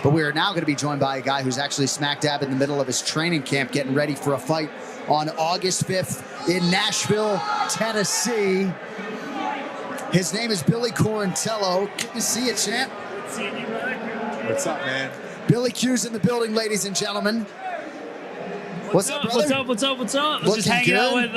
But we are now going to be joined by a guy who's actually smack dab in the middle of his training camp, getting ready for a fight on August 5th in Nashville, Tennessee. His name is Billy Quarantillo. Good to see you, champ. Good seeing you, brother. What's up, man? Billy Q's in the building, ladies and gentlemen. What's up, brother? What's up? Let's just hanging out with,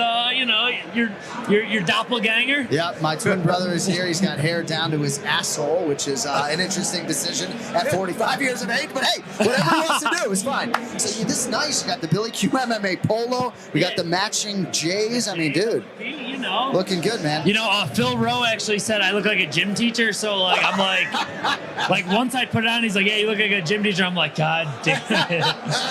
your doppelganger. Yeah, my twin brother is here. He's got hair down to his asshole, which is an interesting decision at 45 years of age. But hey, whatever he wants to do is fine. So this is nice. You got the Billy Q MMA polo. We got the matching J's. I mean, dude, looking good, man. Phil Rowe actually said I look like a gym teacher. So I'm like once I put it on, he's like, yeah, you look like a gym teacher. I'm like, God damn it.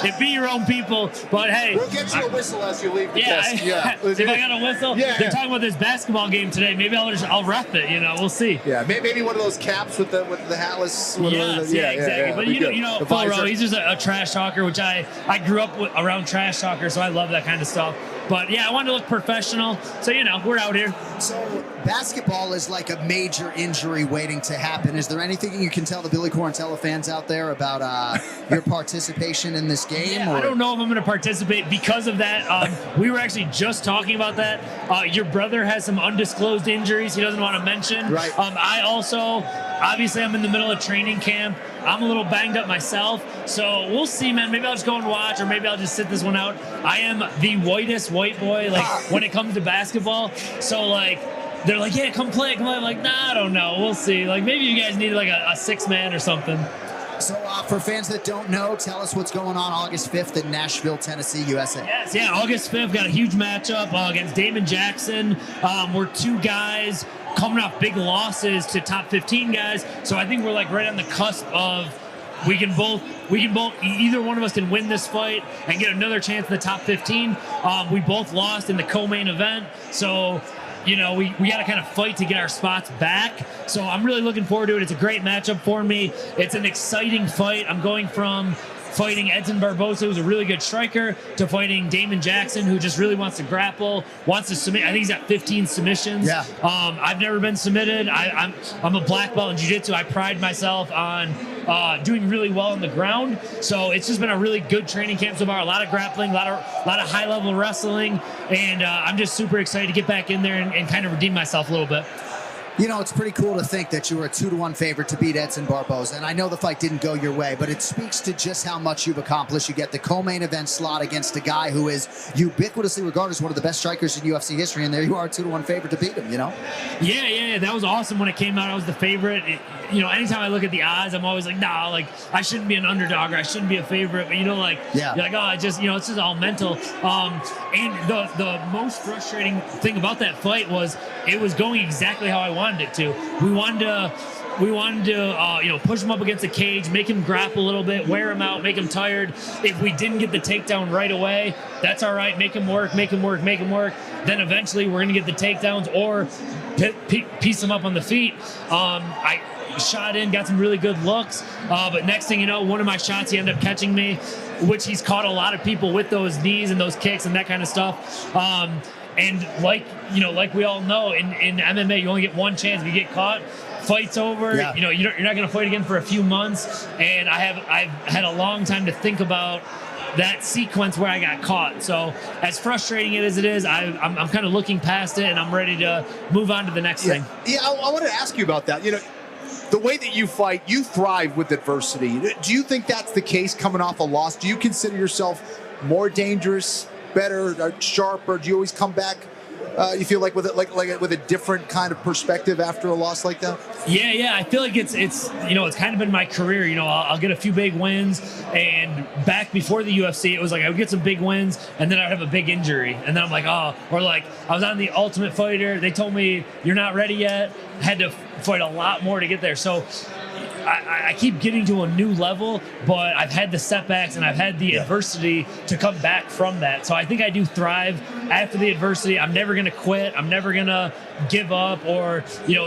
It be your own people, but hey, we'll get you a whistle as you leave the desk. If I got a whistle, they're talking about this basketball game today. Maybe I'll rep it. We'll see. Yeah, maybe one of those caps with the hatless. Exactly. But Phil Rowe, he's just a trash talker, which I grew up around trash talkers, so I love that kind of stuff. But yeah, I wanted to look professional, so we're out here. So basketball is like a major injury waiting to happen. Is there anything you can tell the Billy Quarantillo fans out there about your participation in this game? Yeah, I don't know if I'm going to participate because of that. We were actually just talking about that. Your brother has some undisclosed injuries he doesn't want to mention. Right. I also, obviously, I'm in the middle of training camp. I'm a little banged up myself, so we'll see, man. Maybe I'll just go and watch, or maybe I'll just sit this one out. I am the whitest white boy, when it comes to basketball. So, they're like, yeah, come play. I'm like, nah, I don't know. We'll see. Maybe you guys need a six-man or something. So for fans that don't know, tell us what's going on August 5th in Nashville, Tennessee, USA. Yes, yeah, August 5th, got a huge matchup against Damon Jackson. We're two guys coming off big losses to top 15 guys, so I think we're right on the cusp of we can both either one of us can win this fight and get another chance in the top 15. We both lost in the co-main event, so we got to kind of fight to get our spots back. So I'm really looking forward to it. It's a great matchup for me. It's an exciting fight. I'm going from fighting Edson Barboza, who's a really good striker, to fighting Damon Jackson, who just really wants to grapple, wants to submit. I think he's got 15 submissions. Yeah. I've never been submitted. I'm a black belt in jiu-jitsu. I pride myself on doing really well on the ground. So it's just been a really good training camp so far. A lot of grappling, a lot of high-level wrestling, and I'm just super excited to get back in there and kind of redeem myself a little bit. It's pretty cool to think that you were a 2-1 favorite to beat Edson Barboza. And I know the fight didn't go your way, but it speaks to just how much you've accomplished. You get the co-main event slot against a guy who is ubiquitously regarded as one of the best strikers in UFC history, and there you are, a 2-1 favorite to beat him, Yeah, that was awesome when it came out. I was the favorite. Anytime I look at the odds, I'm always like, nah, I shouldn't be an underdog, or I shouldn't be a favorite. But you're like, oh, it's just all mental. And the most frustrating thing about that fight was it was going exactly how I wanted it to. We wanted to push him up against the cage, make him grapple a little bit, wear him out, make him tired. If we didn't get the takedown right away, that's all right. Make him work. Then eventually we're going to get the takedowns or piece him up on the feet. I shot in, got some really good looks, but next thing you know, one of my shots he ended up catching me, which he's caught a lot of people with those knees and those kicks and that kind of stuff. And like we all know, in MMA, you only get one chance. If you get caught, fight's over. Yeah. You're not going to fight again for a few months. And I've had a long time to think about that sequence where I got caught. So as frustrating as it is, I'm kind of looking past it, and I'm ready to move on to the next thing. Yeah, I wanted to ask you about that. The way that you fight, you thrive with adversity. Do you think that's the case coming off a loss? Do you consider yourself more dangerous, better, sharper? Do you always come back? You feel like with a different kind of perspective after a loss like that? Yeah. I feel like it's kind of been my career. I'll get a few big wins, and back before the UFC, it was like I would get some big wins, and then I'd have a big injury, and then I'm like, oh, or I was on the Ultimate Fighter. They told me you're not ready yet. Had to fight a lot more to get there. So I keep getting to a new level, but I've had the setbacks and I've had the adversity to come back from that. So I think I do thrive after the adversity. I'm never going to quit. I'm never going to give up or,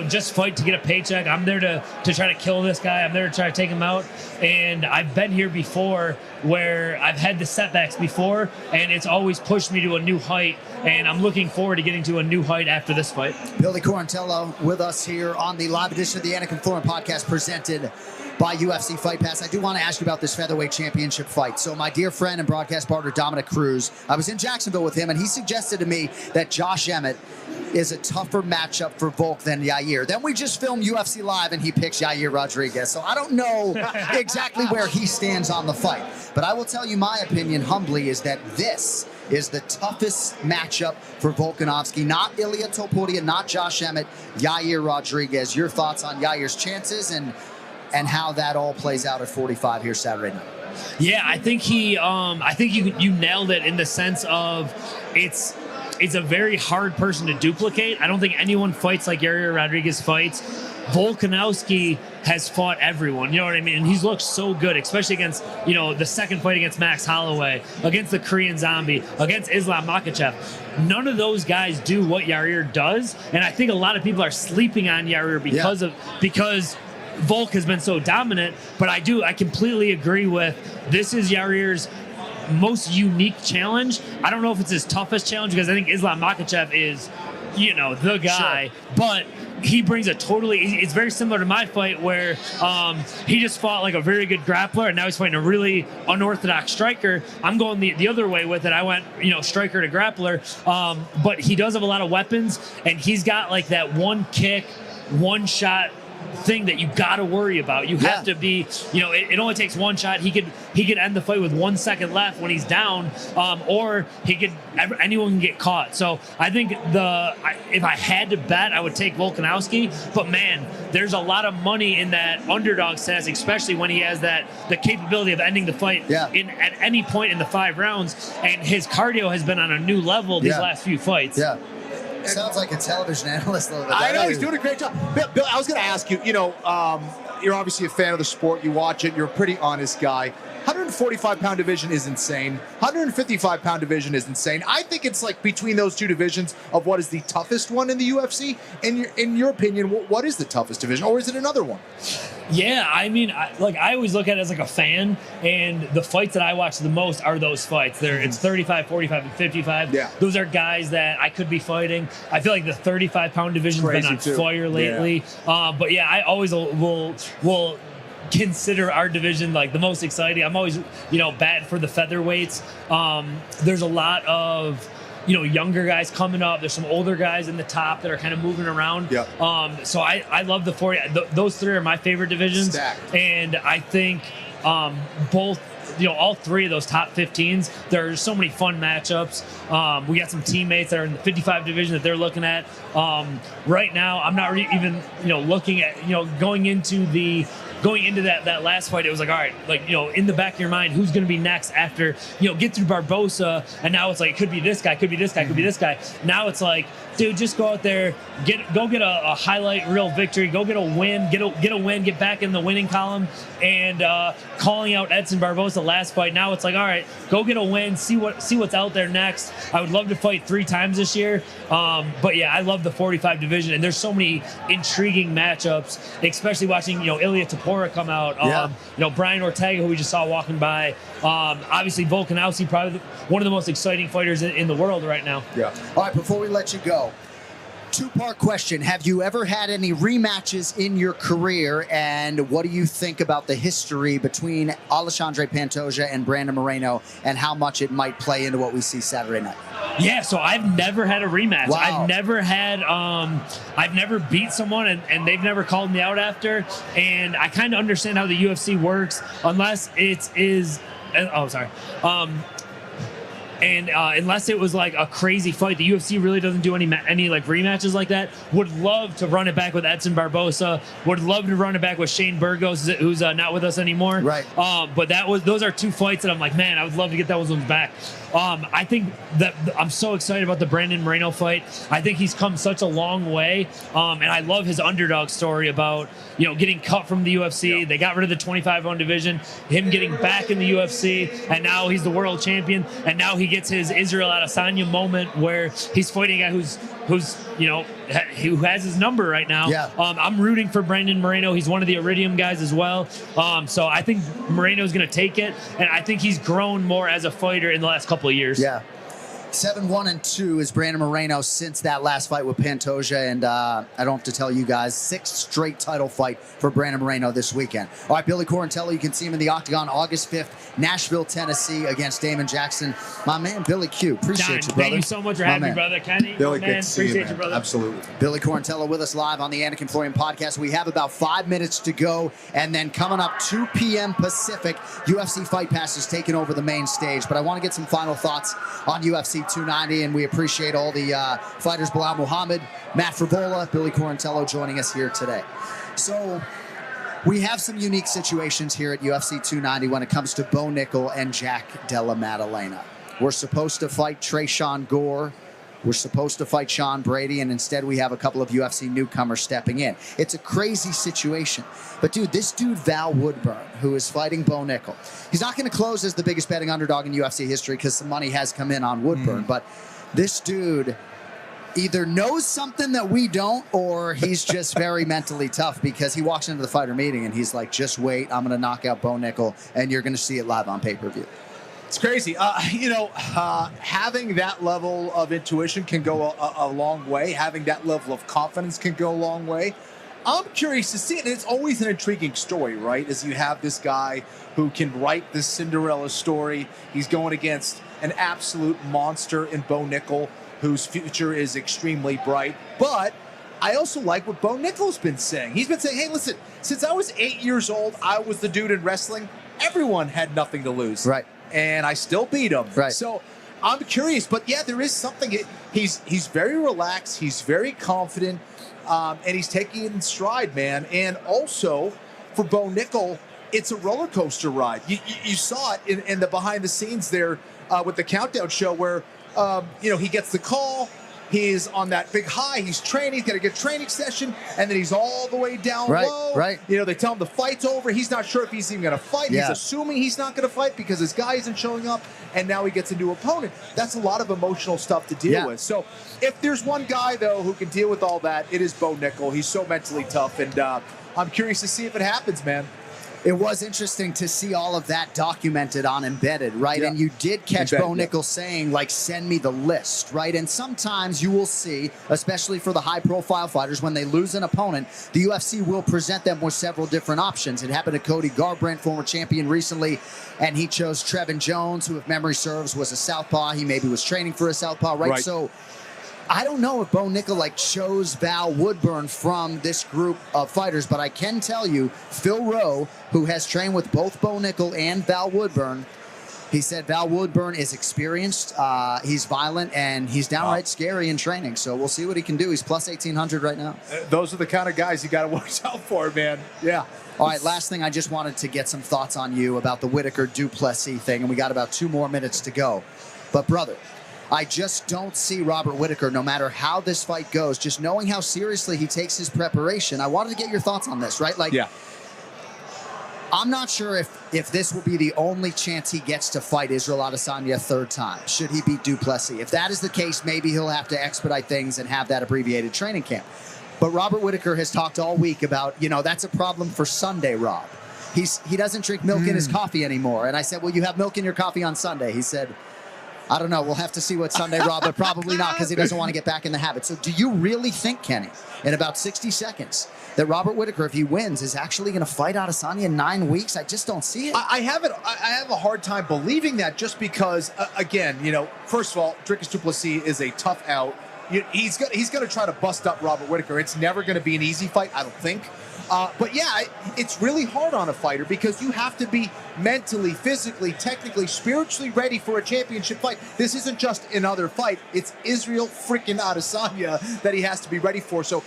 just fight to get a paycheck. I'm there to try to kill this guy. I'm there to try to take him out. And I've been here before where I've had the setbacks before, and it's always pushed me to a new height. And I'm looking forward to getting to a new height after this fight. Billy Quarantillo with us here on the live edition of the Anik Florian podcast presented by UFC Fight Pass. I do want to ask you about this featherweight championship fight. So my dear friend and broadcast partner, Dominic Cruz, I was in Jacksonville with him, and he suggested to me that Josh Emmett is a tougher matchup for Volk than Yair. Then we just filmed UFC Live, and he picks Yair Rodriguez. So I don't know exactly where he stands on the fight. But I will tell you my opinion humbly is that this is the toughest matchup for Volkanovski. Not Ilia Topuria, not Josh Emmett, Yair Rodriguez. Your thoughts on Yair's chances and how that all plays out at 45 here Saturday night? Yeah, I think you nailed it in the sense of it's a very hard person to duplicate. I don't think anyone fights like Yair Rodriguez fights. Volkanovski has fought everyone, you know what I mean? And he's looked so good, especially against, the second fight against Max Holloway, against the Korean Zombie, against Islam Makhachev. None of those guys do what Yair does, and I think a lot of people are sleeping on Yair because Volk has been so dominant. But I completely agree with this is Yair's most unique challenge. I don't know if it's his toughest challenge because I think Islam Makhachev is, the guy, sure. But he brings it's very similar to my fight where he just fought like a very good grappler and now he's fighting a really unorthodox striker. I'm going the other way with it. I went, striker to grappler, but he does have a lot of weapons and he's got like that one kick, one shot thing that you got to worry about. You have to be, it only takes one shot. He could end the fight with 1 second left when he's down, or anyone can get caught. So I think if I had to bet, I would take Volkanovski. But man, there's a lot of money in that underdog status, especially when he has the capability of ending the fight at any point in the 5 rounds. And his cardio has been on a new level these last few fights. Yeah. Sounds like a television analyst a little bit. I know, he's doing a great job. Bill, I was going to ask you, you're obviously a fan of the sport. You watch it. You're a pretty honest guy. 145-pound division is insane. 155-pound division is insane. I think it's like between those two divisions of what is the toughest one in the UFC. In your opinion, what is the toughest division? Or is it another one? Yeah, I mean, I always look at it as like a fan, and the fights that I watch the most are those fights. It's 35, 45, and 55. Yeah. Those are guys that I could be fighting. I feel like the 35-pound division's been on fire lately. Yeah. But yeah, I always will consider our division like the most exciting. I'm always, batting for the featherweights. There's a lot of younger guys coming up. There's some older guys in the top that are kind of moving around. Yeah. So I love the 40. Those 3 are my favorite divisions. Stacked. And I think both, all 3 of those top 15s, there's so many fun matchups. We got some teammates that are in the 55 division that they're looking at. Right now, I'm not even, looking at, going into that last fight, it was like, all right, in the back of your mind, who's going to be next after, get through Barbosa, and now it's like, it could be this guy, could be this guy, could be this guy. Now it's like, dude, just go out there, go get a highlight reel victory, go get a win, get a win, get back in the winning column. And calling out Edson Barbosa last fight, now it's like, all right, go get a win, see what's out there next. I would love to fight 3 times this year, but yeah, I love the 45 division, and there's so many intriguing matchups, especially watching Ilia Topuria come out, Brian Ortega, who we just saw walking by, obviously Volkanovski, probably one of the most exciting fighters in the world right now. Yeah. All right, before we let you go, 2-part question. Have you ever had any rematches in your career, and what do you think about the history between Alexandre Pantoja and Brandon Moreno, and how much it might play into what we see Saturday night? Yeah, so I've never had a rematch. Wow. I've never beat someone and they've never called me out after, and I kind of understand how the UFC works, unless unless it was like a crazy fight. The UFC really doesn't do any like rematches like that. Would love to run it back with Edson Barbosa. Would love to run it back with Shane Burgos, who's not with us anymore. Right. But those are 2 fights that I'm like, man, I would love to get those ones back. I think that I'm so excited about the Brandon Moreno fight. I think he's come such a long way, and I love his underdog story about getting cut from the UFC. Yep. They got rid of the 25-pound division, him getting back in the UFC, and now he's the world champion. And now he gets his Israel Adesanya moment where he's fighting a guy who has his number right now. Yeah. I'm rooting for Brandon Moreno. He's one of the Iridium guys as well. So I think Moreno's going to take it, and I think he's grown more as a fighter in the last couple of years. Yeah. 7-1-2 is Brandon Moreno since that last fight with Pantoja, and I don't have to tell you guys, 6th straight title fight for Brandon Moreno this weekend. All right, Billy Quarantillo, you can see him in the Octagon August 5th, Nashville, Tennessee, against Damon Jackson. My man, Billy Q, appreciate you, brother. Thank you so much for having me, brother. Kenny, Billy, man, appreciate you, brother. Absolutely. Billy Quarantillo with us live on the Anik Florian podcast. We have about 5 minutes to go, and then coming up 2 p.m. Pacific, UFC Fight Pass is taking over the main stage. But I want to get some final thoughts on UFC 290, and we appreciate all the fighters, Bilal Muhammad, Matt Frivola, Billy Quarantillo joining us here today. So we have some unique situations here at UFC 290 when it comes to Bo Nickel and Jack Della Maddalena. We're supposed to fight Tresean Gore. We're supposed to fight Sean Brady, and instead we have a couple of UFC newcomers stepping in. It's a crazy situation. But, dude, this dude, Val Woodburn, who is fighting Bo Nickel, he's not going to close as the biggest betting underdog in UFC history because some money has come in on Woodburn. But this dude either knows something that we don't, or he's just very mentally tough, because he walks into the fighter meeting and he's like, just wait, I'm going to knock out Bo Nickel, and you're going to see it live on pay-per-view. It's crazy. Having that level of intuition can go a long way. Having that level of confidence can go a long way. I'm curious to see it, and it's always an intriguing story, right? As you have this guy who can write this Cinderella story. He's going against an absolute monster in Bo Nickel, whose future is extremely bright. But I also like what Bo Nickel's been saying. He's been saying, hey, listen, since I was 8 years old, I was the dude in wrestling. Everyone had nothing to lose. Right. And I still beat him. Right. So I'm curious, but yeah, there is something. He's very relaxed. He's very confident, and he's taking it in stride, man. And also, for Bo Nickel, it's a roller coaster ride. You saw it in the behind the scenes there with the countdown show where he gets the call. He's on that big high. He's training. He's got a good training session, and then he's all the way down low. Right. They tell him the fight's over. He's not sure if he's even going to fight. Yeah. He's assuming he's not going to fight because his guy isn't showing up, and now he gets a new opponent. That's a lot of emotional stuff to deal with. So if there's one guy, though, who can deal with all that, it is Bo Nickel. He's so mentally tough, and I'm curious to see if it happens, man. It was interesting to see all of that documented on Embedded, right? Yeah. And you did catch Bo Nickel saying, like, send me the list, right? And sometimes you will see, especially for the high-profile fighters, when they lose an opponent, the UFC will present them with several different options. It happened to Cody Garbrandt, former champion recently, and he chose Trevin Jones, who, if memory serves, was a southpaw. He maybe was training for a southpaw, right? So I don't know if Bo Nickel chose Val Woodburn from this group of fighters, but I can tell you, Phil Rowe, who has trained with both Bo Nickel and Val Woodburn, he said Val Woodburn is experienced, he's violent, and he's downright scary in training. So we'll see what he can do. He's plus 1,800 right now. Those are the kind of guys you got to watch out for, man. Yeah. All right, last thing, I just wanted to get some thoughts on you about the Whittaker-Duplessis thing, and we got about 2 more minutes to go. But, brother, I just don't see Robert Whittaker, no matter how this fight goes, just knowing how seriously he takes his preparation. I wanted to get your thoughts on this, right? I'm not sure if this will be the only chance he gets to fight Israel Adesanya a 3rd time, should he beat Duplessis. If that is the case, maybe he'll have to expedite things and have that abbreviated training camp. But Robert Whittaker has talked all week about, that's a problem for Sunday, Rob. He doesn't drink milk in his coffee anymore. And I said, well, you have milk in your coffee on Sunday. He said, I don't know. We'll have to see what Sunday, Rob, but probably not, because he doesn't want to get back in the habit. So do you really think, Kenny, in about 60 seconds, that Robert Whittaker, if he wins, is actually going to fight Adesanya in 9 weeks? I just don't see it. I have a hard time believing that, just because, again, first of all, Dricus du Plessis is a tough out. He's going to try to bust up Robert Whittaker. It's never going to be an easy fight, I don't think. But yeah, it's really hard on a fighter, because you have to be mentally, physically, technically, spiritually ready for a championship fight. This isn't just another fight. It's Israel freaking Adesanya that he has to be ready for. So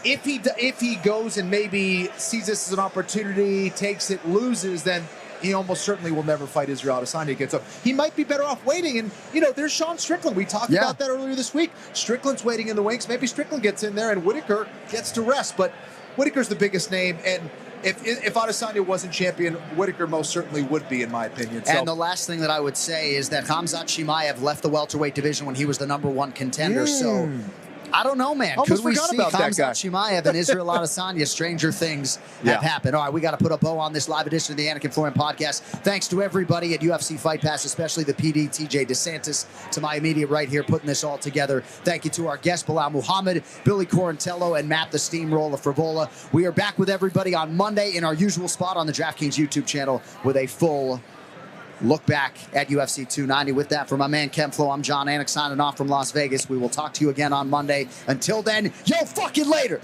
if he goes and maybe sees this as an opportunity, takes it, loses, then he almost certainly will never fight Israel Adesanya again. So he might be better off waiting. And, there's Sean Strickland. We talked about that earlier this week. Strickland's waiting in the wings. Maybe Strickland gets in there and Whittaker gets to rest. But Whittaker's the biggest name, and if Adesanya wasn't champion, Whittaker most certainly would be, in my opinion. So. And the last thing that I would say is that Khamzat Chimaev left the welterweight division when he was the #1 contender. So I don't know, man. Almost Could we forgot see about that guy. Khamzat Chimaev and Israel Adesanya? Stranger things have happened. All right, we got to put a bow on this live edition of the Anik Florian podcast. Thanks to everybody at UFC Fight Pass, especially the PD, TJ DeSantis, to my immediate right here, putting this all together. Thank you to our guests, Bilal Muhammad, Billy Quarantillo, and Matt the Steamroller Frivola. We are back with everybody on Monday in our usual spot on the DraftKings YouTube channel with a full look back at UFC 290. With that, for my man Kemflo, I'm Jon Anik signing off from Las Vegas. We will talk to you again on Monday. Until then, yo, fucking later.